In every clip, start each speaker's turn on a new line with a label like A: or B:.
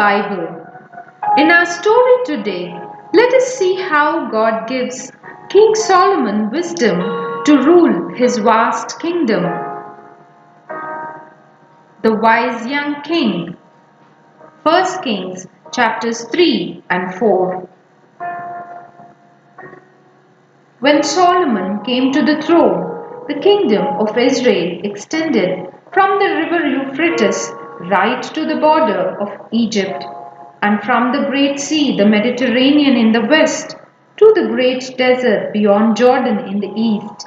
A: Bible. In our story today, let us see how God gives King Solomon wisdom to rule his vast kingdom. The wise young king. 1 Kings chapters 3 and 4. When Solomon came to the throne, the kingdom of Israel extended from the river Euphrates right to the border of Egypt, and from the great sea, the Mediterranean in the west, to the great desert beyond Jordan in the east.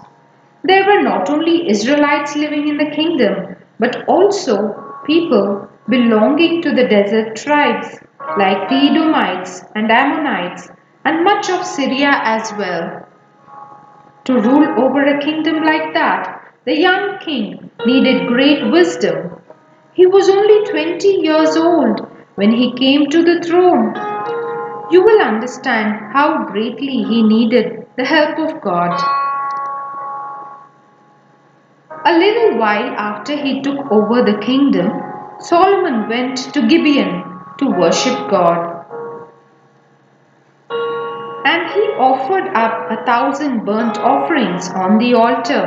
A: There were not only Israelites living in the kingdom, but also people belonging to the desert tribes like the Edomites and Ammonites and much of Syria as well. To rule over a kingdom like that, the young king needed great wisdom. He was only 20 years old when he came to the throne. You will understand how greatly he needed the help of God. A little while after he took over the kingdom, Solomon went to Gibeon to worship God. And he offered up 1,000 burnt offerings on the altar.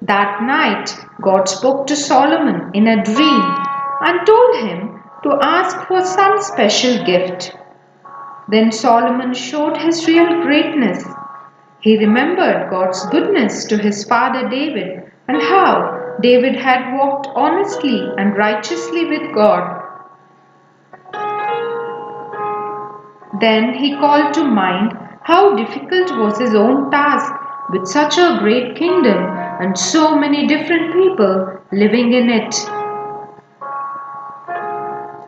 A: That night, God spoke to Solomon in a dream and told him to ask for some special gift. Then Solomon showed his real greatness. He remembered God's goodness to his father David and how David had walked honestly and righteously with God. Then he called to mind how difficult was his own task with such a great kingdom and so many different people living in it.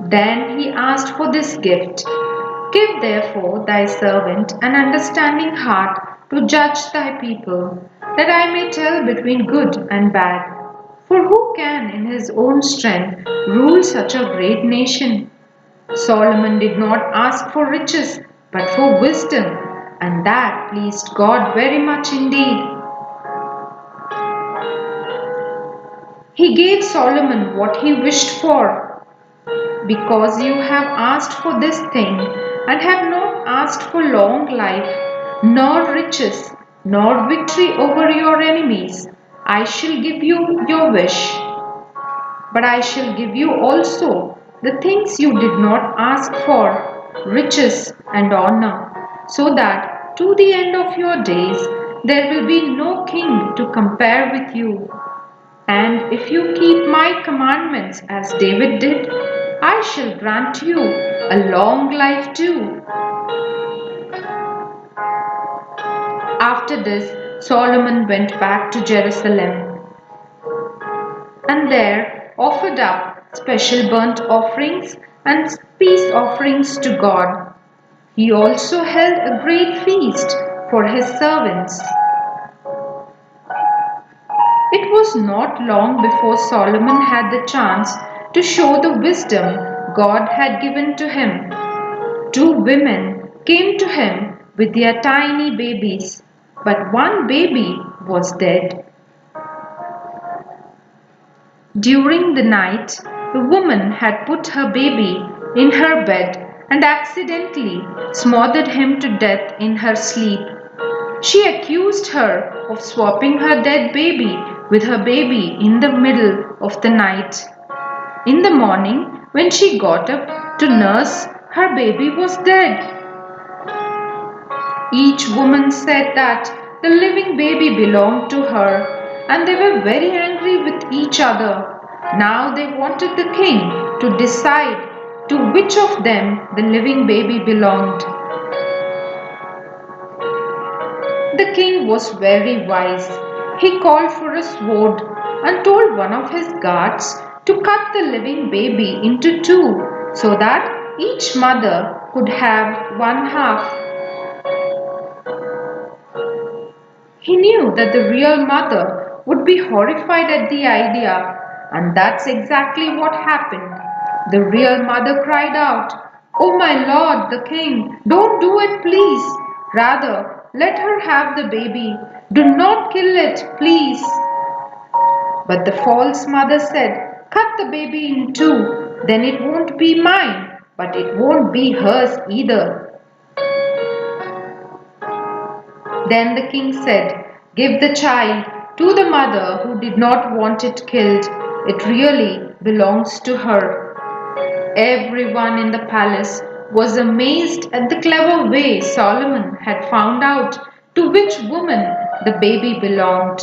A: Then he asked for this gift. Give therefore thy servant an understanding heart to judge thy people, that I may tell between good and bad. For who can in his own strength rule such a great nation? Solomon did not ask for riches, but for wisdom, and that pleased God very much indeed. He gave Solomon what he wished for. Because you have asked for this thing, and have not asked for long life, nor riches, nor victory over your enemies, I shall give you your wish. But I shall give you also the things you did not ask for, riches and honor, so that to the end of your days there will be no king to compare with you. And if you keep my commandments as David did, I shall grant you a long life too. After this, Solomon went back to Jerusalem and there offered up special burnt offerings and peace offerings to God. He also held a great feast for his servants. It was not long before Solomon had the chance to show the wisdom God had given to him. 2 women came to him with their tiny babies, but one baby was dead. During the night, the woman had put her baby in her bed and accidentally smothered him to death in her sleep. She accused her of swapping her dead baby with her baby in the middle of the night. In the morning, when she got up to nurse, her baby was dead. Each woman said that the living baby belonged to her, and they were very angry with each other. Now they wanted the king to decide to which of them the living baby belonged. The king was very wise. He called for a sword and told one of his guards to cut the living baby into 2 so that each mother could have one half. He knew that the real mother would be horrified at the idea, and that's exactly what happened. The real mother cried out, "Oh my lord, the king, don't do it, please. Rather, let her have the baby. Do not kill it, please." But the false mother said, Cut the baby in two, then it won't be mine, but it won't be hers either. Then the king said, give the child to the mother who did not want it killed. It really belongs to her. Everyone in the palace was amazed at the clever way Solomon had found out to which woman the baby belonged.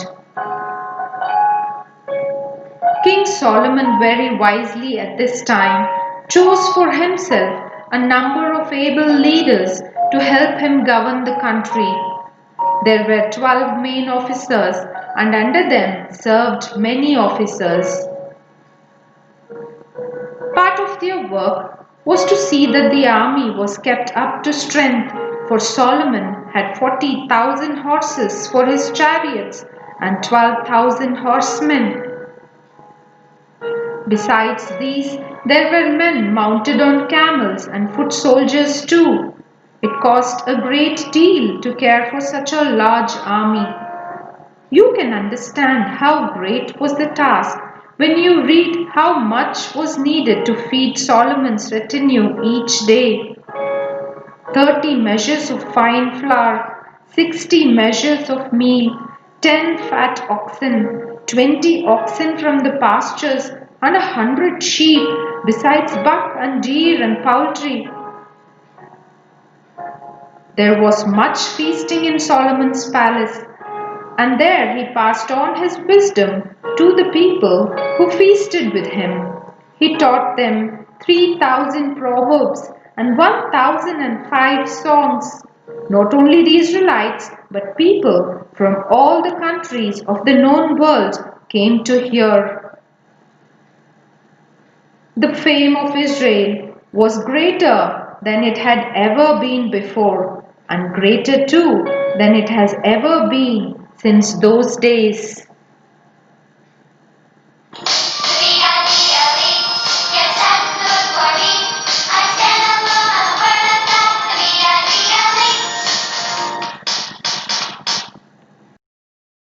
A: King Solomon very wisely at this time chose for himself a number of able leaders to help him govern the country. There were 12 main officers, and under them served many officers. Part of their work was to see that the army was kept up to strength, for Solomon had 40,000 horses for his chariots and 12,000 horsemen. Besides these, there were men mounted on camels and foot soldiers too. It cost a great deal to care for such a large army. You can understand how great was the task when you read how much was needed to feed Solomon's retinue each day. 30 measures of fine flour, 60 measures of meal, 10 fat oxen, 20 oxen from the pastures, and 100 sheep, besides buck and deer and poultry. There was much feasting in Solomon's palace, and there he passed on his wisdom to the people who feasted with him. He taught them 3,000 proverbs and 1,005 songs. Not only the Israelites, but people from all the countries of the known world came to hear. The fame of Israel was greater than it had ever been before, and greater too than it has ever been since those days.